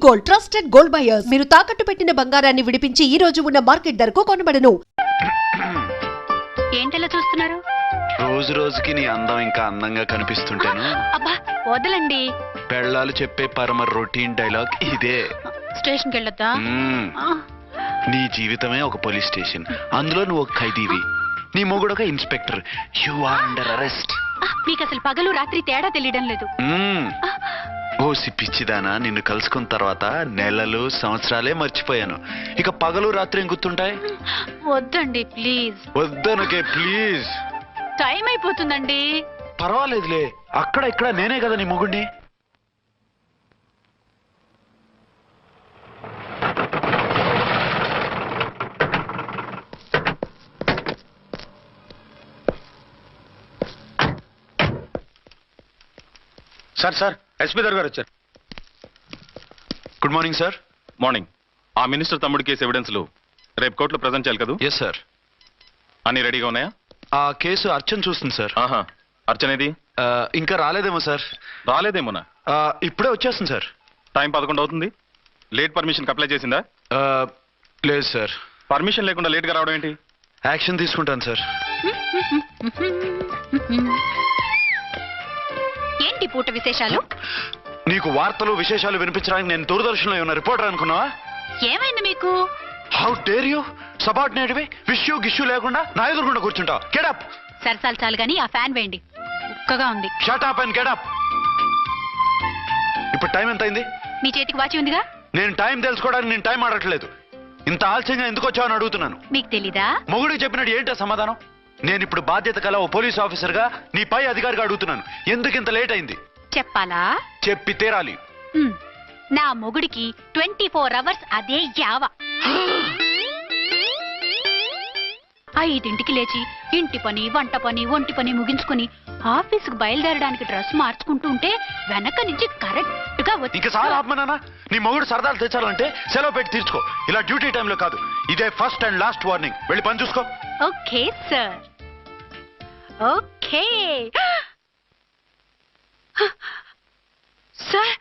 Gold, trusted gold buyers. మీరు తాకట్టు పెట్టిన బంగారాన్ని విడిపించి ఈ రోజు ఉన్న మార్కెట్ ధరకు కొనబడను. ఏంటలా చూస్తున్నారు? రోజు రోజుకి నీ అందం ఇంకా అందంగా కనిపిస్తుంటాను. అబ్బా వదలండి. పెళ్ళాలు చెప్పే పరమ రొటీన్ డైలాగ్ ఇదే. స్టేషన్కి వెళ్ళొద్దా? నీ జీవితమే ఒక పోలీస్ స్టేషన్, అందులో నువ్వు ఒక ఖైదీవి, నీ మొగుడు ఒక inspector. You are under arrest. మీకు అసలు పగలు రాత్రి తేడా తెలియడం లేదు. ఓ పిచ్చిదానా, నిన్ను కలుసుకున్న తర్వాత నెలలు సంవత్సరాలే మర్చిపోయాను. ఇక పగలు రాత్రి ఏం గుర్తుంటాయి? వద్దండి ప్లీజ్. వద్దనకే ప్లీజ్. టైం అయిపోతుందండి. పర్వాలేదులే, అక్కడ ఇక్కడ నేనే కదా నీ మొగుడిని. సార్ సార్ ఎస్పీ గారు వచ్చారు. Good morning sir. మార్నింగ్. ఆ మినిస్టర్ తమ్ముడి కేసు ఎవిడెన్స్లు రేపు కోర్టులో ప్రజెంట్ చేయాలి కదా? Yes sir. అన్ని రెడీగా ఉన్నాయా? ఆ కేసు అర్చన చూస్తుంది సార్. ఆహా, అర్చనేది? ఇంకా రాలేదేమో సార్. రాలేదేమోనా? ఇప్పుడే వచ్చేస్తుంది సార్. టైం 11 అవుతుంది. లేట్ పర్మిషన్ అప్లై చేసిందా? లేదు సార్. పర్మిషన్ లేకుండా లేట్గా రావడం ఏంటి? యాక్షన్ తీసుకుంటాను సార్. ఏంటి పూట విశేషాలు? నీకు వార్తలు విశేషాలు వినిపించడానికి నేను దూరదర్శన్లో ఉన్న రిపోర్టర్ అనుకున్నావా? ఏమైంది మీకు? How dare you? సబార్డినేట్వి విష్యూ గిష్యూ లేకుండా నా ఎదురుకుండా కూర్చుంటావు. Get up. సరసాలు చాలు గానీ ఆ ఫ్యాన్ వేయండి, ఉక్కగా ఉంది. Shut up and get up. ఇప్పుడు టైం ఎంత అయింది? మీ చేతికి వాచి ఉందిగా. నేను టైం తెలుసుకోవడానికి నేను టైం ఆడట్లేదు. ఇంత ఆలస్యంగా ఎందుకు వచ్చావని అడుగుతున్నాను. మీకు తెలీదా? మొగుడికి చెప్పినట్టు ఏంటో సమాధానం? నేను ఇప్పుడు బాధ్యత కల ఓ పోలీస్ ఆఫీసర్ గా నీ పై అధికారిగా అడుగుతున్నాను, ఎందుకు ఇంత లేట్ అయింది? చెప్పాలా? చెప్పి తీరాలి. నా మొగుడికి 24 అవర్స్ అదే యావ. 5ంటికి లేచి ఇంటి పని, వంట పని, ఒంటి పని ముగించుకుని ఆఫీసుకు బయలుదేరడానికి డ్రెస్ మార్చుకుంటూ ఉంటే వెనక నుంచి కరెక్ట్ గా ఇంకా చాలా ఆత్మనానా. నీ మొగుడు సరదాలు తెచ్చాలంటే సెలవు పెట్టి తీర్చుకో. ఇలా డ్యూటీ టైంలో కాదు. ఇదే ఫస్ట్ అండ్ లాస్ట్ వార్నింగ్. వెళ్ళి పని చూసుకో. Okay sir. Okay sir.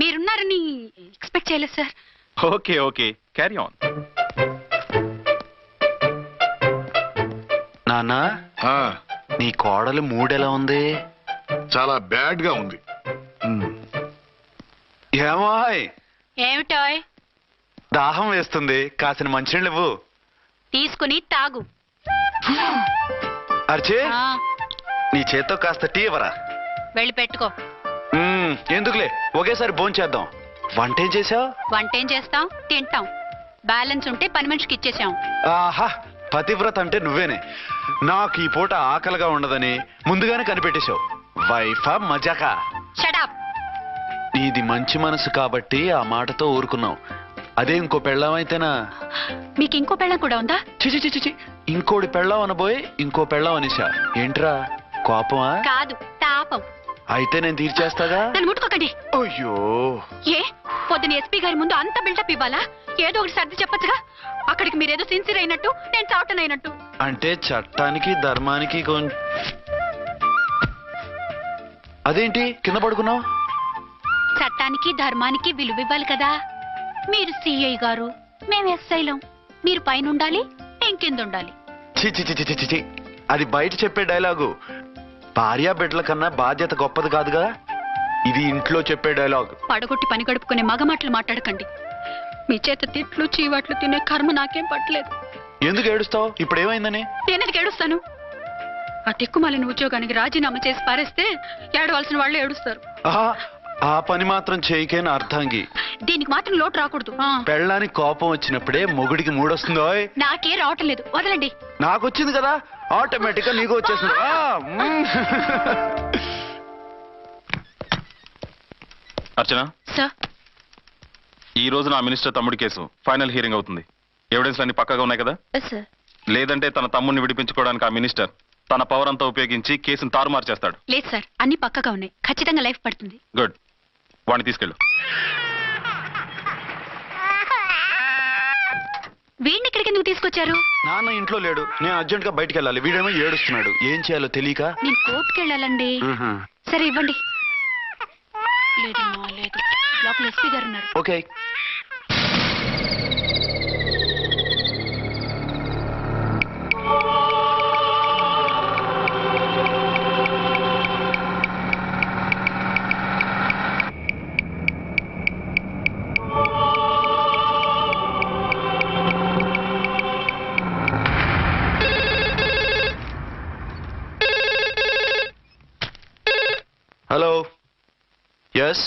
మీరున్నారని ఎక్స్పెక్ట్ చేయలేదు sir. Okay okay, carry on. నాన్నా, నీ కోడలు మూడెలా ఉంది? చాలా బ్యాడ్ గా ఉంది. ఏమాయ్? ఏమిటాయ్? దాహం వేస్తుంది, కాసిన మంచినీళ్ళు ఇవ్వు. తీసుకుని తాగు. అర్చే, నీ చేత్తో కాస్త టీ ఇవ్వరా? వెళ్ళి పెట్టుకో. ఎందుకులే, ఒకేసారి భోంచేద్దాం. వంటేం చేసావు? వంటేం చేస్తాం? తింటాం. బ్యాలెన్స్ ఉంటే పని మనిషికి ఇచ్చేసాం. ఆహా, పతివ్రత అంటే నువ్వేనే. నాకు ఈ పూట ఆకలిగా ఉండదని ముందుగానే కనిపెట్టేశావు. వైఫా మజాకా? Shut up. నీది మంచి మనసు కాబట్టి ఆ మాటతో ఊరుకున్నావు. అదే ఇంకో పెళ్ళం అయితేనా? మీకు ఇంకో పెళ్ళం కూడా ఉందా? చిచి చిచి చి, ఇంకోటి పెళ్ళం అనబోయి ఇంకో పెళ్ళం అనేసా. ఏంట్రా కోపమా? కాదు, తాపం. అయితే నేను తీర్చేస్తాగా. నన్ను ముట్టుకోకండి. అయ్యో, ఏ పొద్దున ఎస్పీ గారి ముందు అంత బిల్డప్ ఇవ్వాలా? ఏదో ఒకటి సర్ది చెప్పచ్చుగా. అక్కడికి మీరేదో సిన్సియర్ అయినట్టు, నేను చావటం అయినట్టు. అంటే చట్టానికి ధర్మానికి అదేంటి కింద పడుకున్నావు? చట్టానికి ధర్మానికి విలువ ఇవ్వాలి కదా. మీరు సిఐ గారు, మేము ఎస్ఐలం. మీరు పైన ఉండాలి, నేను కింద ఉండాలి. చిచి చిచి చిచి చి, అది బయట చెప్పే డైలాగు. భార్యా బిడ్డల కన్నా బాధ్యత గొప్పది కాదుగా. ఇది ఇంట్లో చెప్పే డైలాగ్. పడగొట్టి పని గడుపుకునే మగమాటలు మాట్లాడకండి. మీ చేత తిట్లు చీవాట్లు తినే కర్మ నాకేం పట్టలేదు. ఎందుకు ఏడుస్తావు? ఇప్పుడు ఏమైందని? నేనెందుకు ఏడుస్తాను? ఆ తిక్కుమాలిన ఉద్యోగానికి రాజీనామా చేసి పారేస్తే ఏడవలసిన వాళ్ళు ఏడుస్తారు. ఆ పని మాత్రం చేయకేన అర్థంగి. దీనికి మాత్రం లోటు రాకూడదు. పెళ్ళానికి కోపం వచ్చినప్పుడే మొగుడికి మూడొస్తుందో? నాకే రావటం లేదు, వదలండి. నాకు వచ్చింది కదా, ఆటోమేటిక్ గా నీకు వచ్చేసింది. అర్చన సార్, ఈ రోజు నా మినిస్టర్ తమ్ముడి కేసు ఫైనల్ హియరింగ్ అవుతుంది. ఎవిడెన్స్ అన్ని పక్కగా ఉన్నాయి కదా? సార్. లేదంటే తన తమ్ముడిని విడిపించుకోవడానికి ఆ మినిస్టర్ తన పవర్ అంతా ఉపయోగించి కేసును తారుమారు చేస్తాడు. లేదు సార్, అన్ని పక్కగా ఉన్నాయి. ఖచ్చితంగా లైఫ్ పడుతుంది. గుడ్, వాడిని తీసుకెళ్ళు. వీడిని ఇక్కడికి ఎందుకు తీసుకొచ్చారు? నాన్న ఇంట్లో లేడు, నేను అర్జెంట్ గా బయటికి వెళ్ళాలి. వీడేమో ఏడుస్తున్నాడు, ఏం చేయాలో తెలియక. నేను కోర్టుకి వెళ్ళాలండి. సరే ఇవ్వండి. లేదమ్మా లేదు, లోపల ఎస్పీ గారు ఉన్నారు. ఓకే. హలో. ఎస్.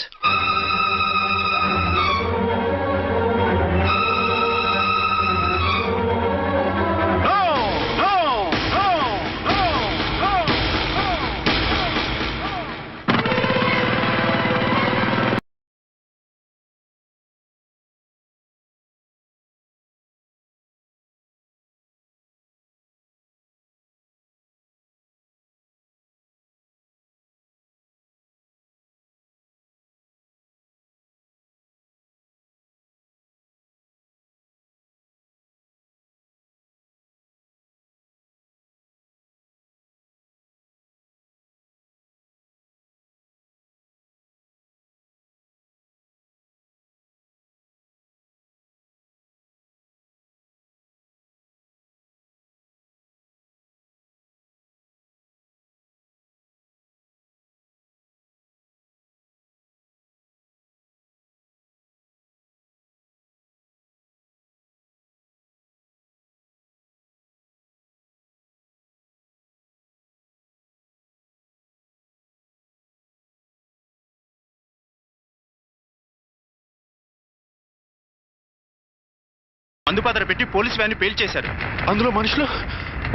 మందుపాత్ర పెట్టి పోలీస్ వ్యాన్ పేల్చేశారు. అందులో మనుషులు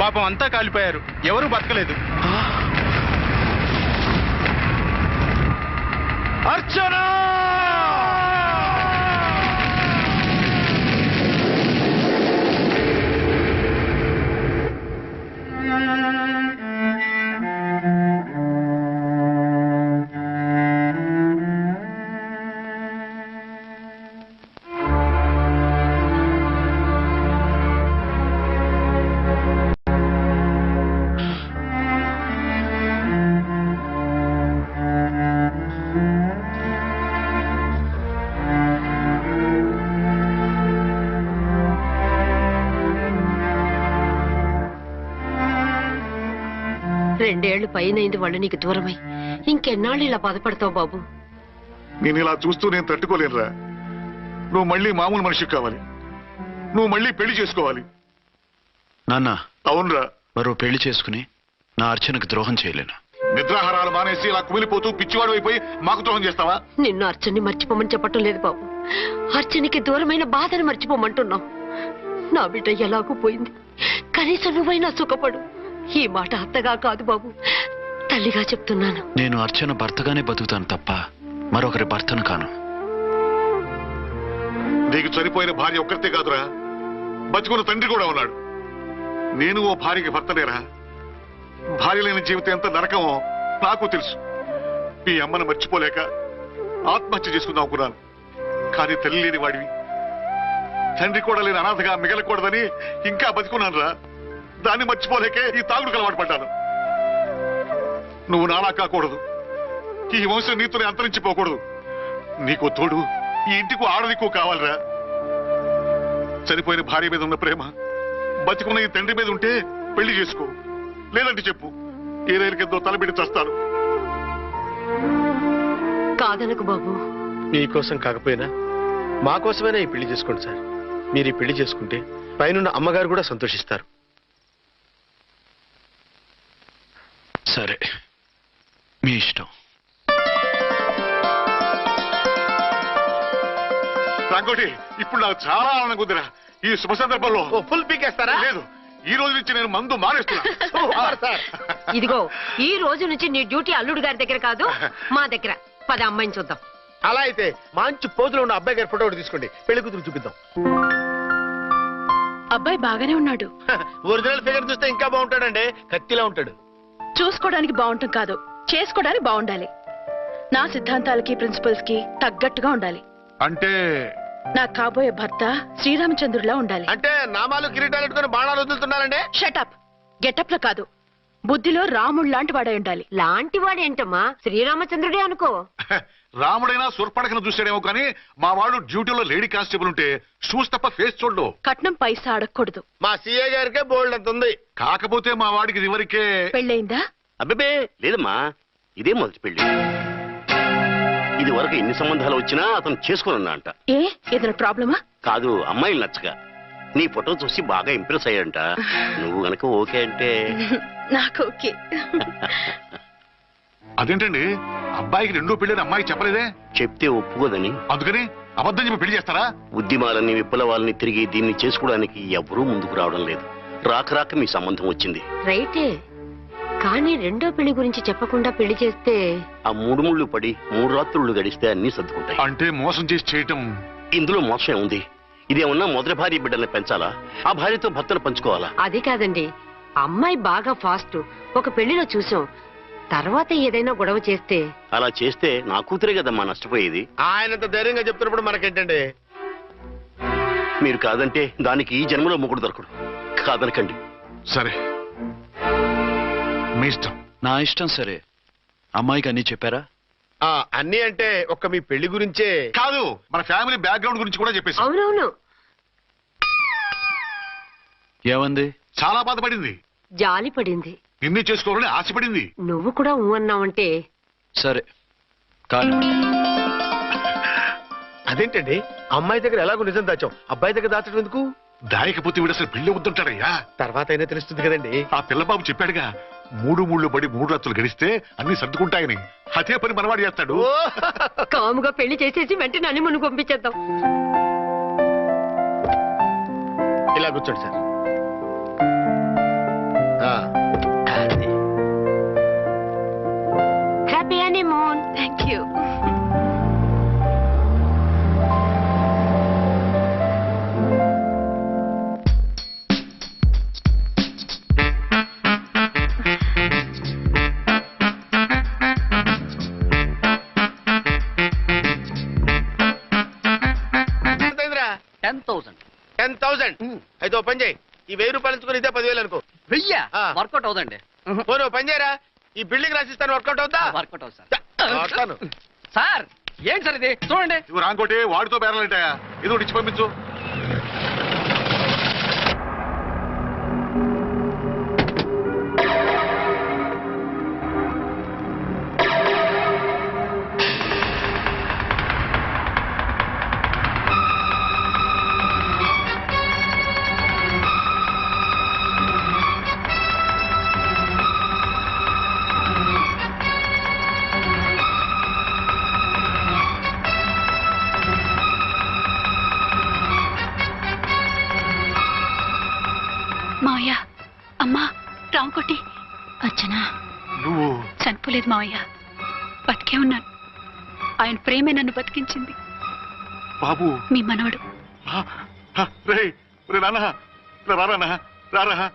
పాపం అంతా కాలిపోయారు. ఎవరూ బతకలేదు. అర్చన! రెండేళ్లు పైనైంది వాళ్ళు నీకు దూరమై. ఇంకెన్నాళ్ళు ఇలా బాధపడతావు బాబు? నేను ఇలా చూస్తూ నేను తట్టుకోలేనురా. నువ్వు మళ్ళీ మామూలు మనిషి కావాలి. నువ్వు మళ్ళీ పెళ్లి చేసుకోవాలి. నాన్న, అవునరా. మరో పెళ్లి చేసుకుని నా అర్చనకు ద్రోహం చేయలేను. నిద్రాహారాలు మానేసి ఇలా కుమిలిపోతూ పిచ్చివాడు అయిపోయి మాకు ద్రోహం చేస్తావా? నిన్ను అర్చన్ని మర్చిపోమని చెప్పటం లేదు బాబు. అర్చనికి దూరమైన బాధను మర్చిపోమంటున్నావు. నా బిడ్డ ఎలాగూ పోయింది. కనీసం నువ్వైనా సుఖపడు. ఈ మాట అత్తగా కాదు బాబు, తల్లిగా చెప్తున్నాను. నేను అర్చన భర్తగానే బతుకుతాను తప్ప మరొకరి భర్తను కాను. నీకు చనిపోయిన భార్య ఒక్కరితే కాదురా, బతుకున్న తండ్రి కూడా ఉన్నాడు. నేను ఓ భార్యకి భర్తనేరా. భార్య లేని జీవితం ఎంత నరకమో నాకు తెలుసు. మీ అమ్మను మర్చిపోలేక ఆత్మహత్య చేసుకుందాం అనుకున్నాను. కానీ తల్లి లేని వాడివి, తండ్రి కూడా లేని అనాథగా మిగలకూడదని ఇంకా బతుకున్నాను రా. దాన్ని మర్చిపోలేకే ఈ తాగుడుకు అలవాటు పడ్డాను. నువ్వు నాలా కాకూడదు. ఈ వంశం నీతోనే అంతరించిపోకూడదు. నీకు తోడు ఈ ఇంటికి ఆడదికు కావాలిరా. చనిపోయిన భార్య మీద ఉన్న ప్రేమ బతికున్న ఈ తండ్రి మీద ఉంటే పెళ్లి చేసుకో. లేదంటే చెప్పు, ఏ రైలుకెంతో తలబెట్టి చస్తాను. కాదనకు బాబు. మీకోసం కాకపోయినా మా కోసమైనా ఈ పెళ్లి చేసుకోండి సార్. మీరు ఈ పెళ్లి చేసుకుంటే పైనున్న అమ్మగారు కూడా సంతోషిస్తారు. సరే, మీ ఇష్టం. రంగోటి, ఇప్పుడు నాకు చాలా ఆనందంగా ఉందిరా. ఈ శుభ సందర్భంలో ఫుల్ పీకేస్తారా? లేదు, ఈ రోజు నుంచి నేను మందు మానేస్తున్నా. ఇదిగో, ఈ రోజు నుంచి నీ డ్యూటీ అల్లుడు గారి దగ్గర కాదు, మా దగ్గర. పద అమ్మాయిని చూద్దాం. అలా అయితే మంచి పోజులో ఉన్న అబ్బాయి గారి ఫోటో ఒకటి తీసుకోండి, పెళ్లి కూతురు చూపిద్దాం. అబ్బాయి బాగానే ఉన్నాడు. ఒరిజినల్ ఫిగర్ చూస్తే ఇంకా బాగుంటాడండి. కత్తిలా ఉంటాడు. చూసుకోవడానికి బాగుంటాం కాదు, చేసుకోవడానికి బాగుండాలి. నా సిద్ధాంతాలకి ప్రిన్సిపల్స్ కి తగ్గట్టుగా ఉండాలి. అంటే నా కాబోయే భర్త శ్రీరామచంద్రులా ఉండాలి. అంటే నామాలు కిరీటాలు పెట్టుకుని బాణాలు వదులుతున్నారండి. షటప్. గెటప్ లో కాదు, బుద్ధిలో రాముడు లాంటి వాడై ఉండాలి. లాంటి వాడేంటమ్మా, శ్రీరామచంద్రుడే అనుకో. రాముడైనా సుర్పడకను చూసాడేమో కానీ మా వాడు డ్యూటీలో లేడీ కానిస్టేబుల్ ఉంటే షూస్ తప్ప ఫేస్ చూడడు. కట్నం పైసా అడగకూడదు. మా సీఏ గారికే బోల్డ్ అంత ఉంది. కాకపోతే మా వాడికి ఇదివరకే పెళ్ళయిందా? అబ్బే లేదమ్మా, ఇదే మొదటి పెళ్లి. ఇది వరకు ఎన్ని సంబంధాలు వచ్చినా అతను చేసుకోనున్నా అంట. ఏ ఏదైనా ప్రాబ్లమా? కాదు, అమ్మాయిలు నచ్చగా నీ ఫోటో చూసి బాగా ఇంప్రెస్ అయ్యాడంట. నువ్వు గనక ఓకే అంటే నాకు ఓకే. అదేంటండి, అబ్బాయికి రెండో పెళ్లి అమ్మాయికి చెప్పలేదే? చెప్తే ఒప్పుకోదని. అందుకని అబద్ధం చెప్పి పెళ్లి చేస్తారా? ఉద్యమాలని విప్లవాలని తిరిగి దీన్ని చేసుకోవడానికి ఎవరూ ముందుకు రావడం లేదు. రాక మీ సంబంధం వచ్చింది. రైటే, కానీ రెండో పెళ్లి గురించి చెప్పకుండా పెళ్లి చేస్తే ఆ 3 ముళ్ళు పడి 3 రాత్రులు గడిస్తే అన్ని సర్దుకుంటాయి. అంటే మోసం చేసి చేయటం. ఇందులో మోసం ఉంది. ఇదేమన్నా మొదటి భార్య బిడ్డల్ని పెంచాలా, ఆ భార్యతో భర్తను పంచుకోవాలా? అది కాదండి, అమ్మాయి బాగా ఫాస్ట్. ఒక పెళ్లిలో చూసాం, తర్వాత ఏదైనా గొడవ చేస్తే. అలా చేస్తే నా కూతురే కదమ్మా నష్టపోయేది. ఆయనంత ధైర్యంగా చెప్తున్నప్పుడు మనకేంటండి? మీరు కాదంటే దానికి ఈ జన్మలో మొగుడు దొరకడు. కాదనకండి. సరే, మీ ఇష్టం. నా ఇష్టం. సరే, అమ్మాయికి అన్ని చెప్పారా? అన్ని అంటే ఒక్క మీ పెళ్లి గురించే కాదు, మన ఫ్యామిలీ బ్యాక్గ్రౌండ్ గురించి కూడా చెప్పేసి. అవునవును, ఏమంది? చాలా బాధపడింది, జాలి పడింది, నిన్నే చేసుకోవాలని ఆశపడింది. నువ్వు కూడా ఊ అన్నావంటే. సరే కానీ అదేంటండి, అమ్మాయి దగ్గర ఎలాగో నిజం దాచాం, అబ్బాయి దగ్గర దాచడం ఎందుకు? దాయకపోతే వీడు అసలు పెళ్లి వద్దంటాడయ్యా. తర్వాత అయినా తెలుస్తుంది కదండి. ఆ పిల్లబాబు చెప్పాడుగా, 3 ముళ్ళు పడి 3 రాత్రులు గడిస్తే అన్ని సర్దుకుంటాయని. అదే పని మనవాడు చేస్తాడు. కాముగా పెళ్లి చేసేసి వెంటనే అన్ని మును పంపించేద్దాం. ఇలా కూర్చోండి sir. Happy honeymoon. Thank you. ఎంతైందిరా? 10,000. అయితే ఓ పని చేయి, ఈ 1000 రూపాయలు ఎంచుకుని ఇదే 10,000 అనుకో. వర్కౌట్ అవుదండి. పోనీ ఓ పని చేయరా, ఈ బిల్డింగ్ రాసిస్తాను, వర్కౌట్ అవుతా? వర్కౌట్ అవుతుంది సార్. వస్తాను. సార్ ఏంటి సార్ ఇది, చూడండి. ఇవి రాంకోటి వాడితో బేరాలంటాయా? ఇది ఒకటి ఇచ్చి పంపించు. మావయ్య, అమ్మా, రాంకోటి. అచ్చనా, నువ్వు చనిపోలేదు మావయ్య, బతికే ఉన్నాను. ఆయన ప్రేమే నన్ను బతికించింది. బాబు, మీ మనవడు. రారా.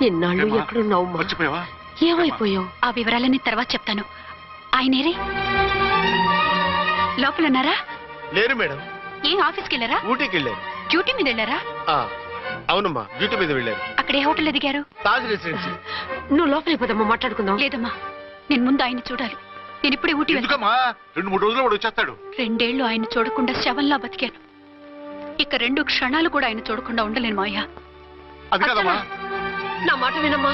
ఇన్నాళ్ళు ఎక్కడున్నావు? మర్చిపోయావా? ఏమైపోయావు? ఆ వివరాలన్నీ తర్వాత చెప్తాను. ఆయనేరే లోపల ఉన్నారా? లేరు మేడం. ఏం ఆఫీస్కి వెళ్ళారా? ఊటీకి వెళ్ళారు. డ్యూటీ మీద వెళ్ళారా? అవునమ్మా, డ్యూటీ మీద వెళ్ళారు. అక్కడ ఏ హోటల్ ఎదిగారు? తాజ్ రెసిడెన్సీ. నువ్వు లోపలికి పోదమ్మా, మాట్లాడుకుందాం. లేదమ్మా, నేను ముందు ఆయన చూడాలి. నేను ఇప్పుడే ఊటీ వెళ్తాను. ఎందుకమ్మా? 2-3 రోజుల్లో వాడు వచ్చేస్తాడు. 2 ఏళ్లు ఆయన చూడకుండా శవంలా బతికాను. ఇక 2 క్షణాలు కూడా ఆయన చూడకుండా ఉండలేను మావయ్య. అది కదమ్మా. నా మాట వినమ్మా.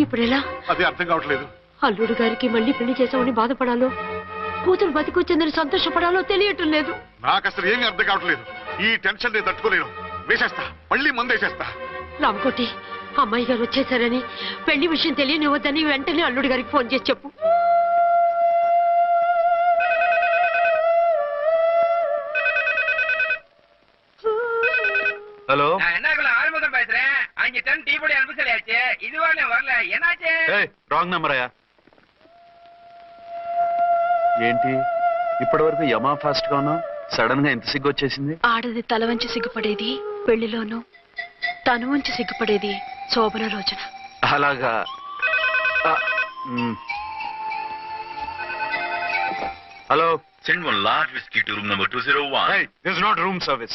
ఇప్పుడు ఎలా? అదే అర్థం కావట్లేదు. అల్లుడు గారికి మళ్ళీ పెళ్లి చేసామని బాధపడాలో, కూతురు బతికొచ్చిందని సంతోషపడాలో తెలియటం లేదు. నాకు అసలు ఏమీ అర్థం కావట్లేదు. ఈ టెన్షన్ నేను తట్టుకోలేను. వేసేస్తా, మళ్ళీ మందేసేస్తా. రామకోటి, అమ్మాయి గారు వచ్చేసారని, పెళ్లి విషయం తెలియనివ్వద్దని వెంటనే అల్లుడు గారికి ఫోన్ చేసి చెప్పు. ஹலோ, ஆறுமுகம் பேசுறேன். 5 டன் டீ பொடி அனுப்ப சொல்லியாச்சு. இதுவரை வரல, என்னாச்சு? రాంగ్ నెంబర్ అయ్యా. ఏంటి ఇప్పటి వరకు యమా ఫాస్ట్ గా ఉన్నా, సడన్ గా ఎంత సిగ్గు వచ్చేసింది? ఆడది తల వంచి సిగ్గుపడేది పెళ్లిలోనూ, తను వంచి సిగ్గుపడేది శోభన రోజున. అలాగా. Hello, Send one large whiskey to room number 201. Hey, this is not room service.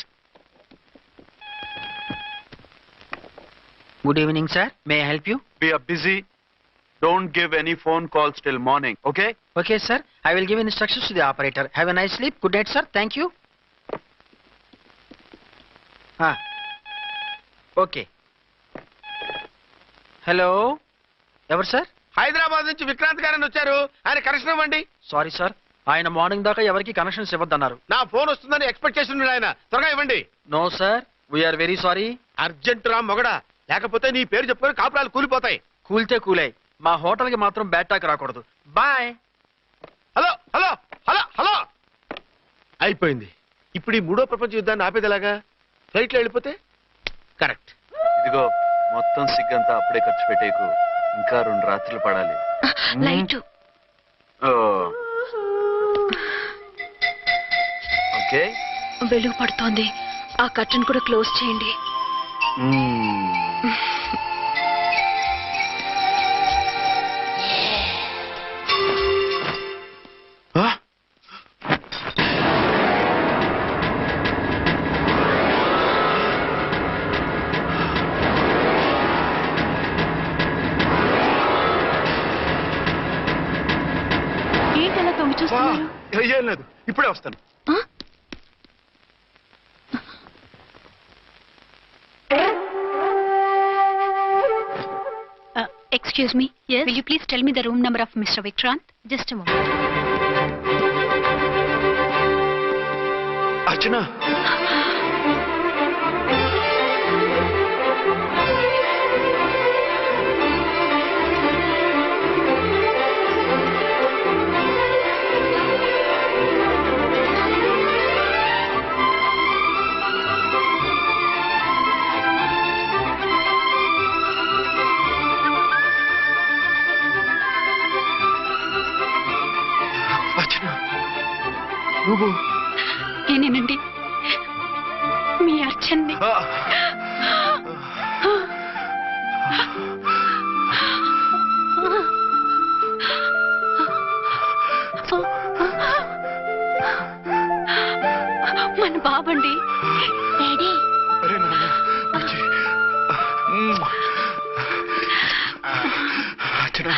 Good evening, sir. May I help you? We are busy. Don't give any phone calls till morning, okay? Okay, sir. I will give instructions to the operator. Have a nice sleep. Good night, sir. Thank you. Okay. Hello ఎవరు sir? Hyderabad నుంచి విక్రాంత్ గారని వచ్చారు. ఆయన connection ఇవ్వండి. Sorry sir, ఆయన morning దాకా ఎవరికి connections ఇవ్వద్దన్నారు. నా ఫోన్ వస్తుందని ఎక్స్పెక్ట్ చేస్తున్నాడు ఆయన. త్వరగా ఇవ్వండి. No sir, we are very sorry. Urgent రా మొగడా, లేకపోతే నీ పేరు చెప్పుకొని కాపురాలు కూలిపోతాయి. కూల్తే కూలాయి, మా హోటల్కి మాత్రం బ్యాడ్ టాక్ రాకూడదు. Bye. Hello hello hello hello అయిపోయింది. ఇప్పుడు ఈ 3వ ప్రపంచ యుద్ధాన్ని ఆపేదేలాగా? ఫ్లైట్లో వెళ్ళిపోతే కరెక్ట్. ఇదిగో మొత్తం సిగ్గంతా అప్పుడే ఖర్చు పెట్టేకు. ఇంకా 2 రాత్రులు పడాలి. లైట్ ఓకే, వెలుగు పడుతోంది. ఆ కర్టన్ కూడా క్లోజ్ చేయండి. ఏంటలా తొంగి చూస్తున్నారు? ఏం లేదు, ఇప్పుడే వస్తాను. Excuse me. Yes. Will you please tell me the room number of Mr. Vikrant? Just a moment. అర్చన, నువ్వు నేనేనండి, మీ అర్చన్ని. మన బాబండి. డాడీ. అరే నాన్న, బుజ్జి. Archana.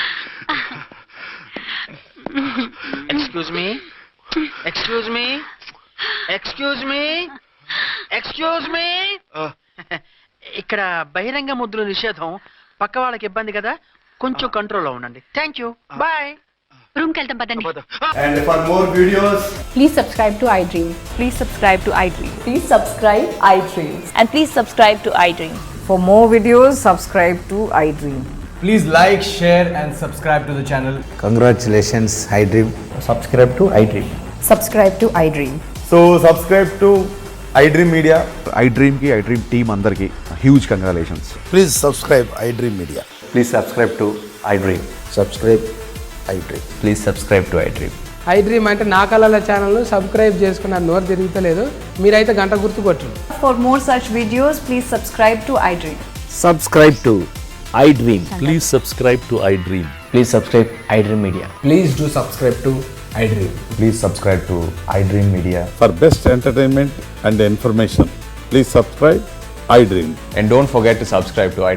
Excuse me, excuse me, excuse me, excuse me. ఇక్కడ బహిరంగ ముద్దుల నిషేధం. పక్క వాళ్ళకి ఇబ్బంది కదా, కొంచెం కంట్రోల్లో ఉండండి. Thank you. బాయ్. రూమ్ కి వెళ్తాం పదండి. And for more videos, please subscribe to iDream. Please subscribe to iDream. Please subscribe iDream. And please subscribe to iDream. For more videos, subscribe to iDream. please like, share and subscribe to the channel. Congratulations, iDream. Subscribe to iDream. Subscribe to iDream. So subscribe to iDream Media. iDream ki iDream team andarki huge congratulations. Please subscribe iDream Media. Please subscribe to iDream. Subscribe iDream. Please subscribe to iDream. iDream అంటే నా కళల ఛానల్ను subscribe చేసుకున్న నోరు తిరుగుతలేదు. మీరైతే గంట గుర్తు కొట్టండి. For more such videos, please subscribe to iDream. Subscribe to iDream. Please subscribe to iDream. Please subscribe iDream Media. Please do subscribe to iDream. Please subscribe to iDream Media. For best entertainment and information, please subscribe iDream. And don't forget to subscribe to iDream.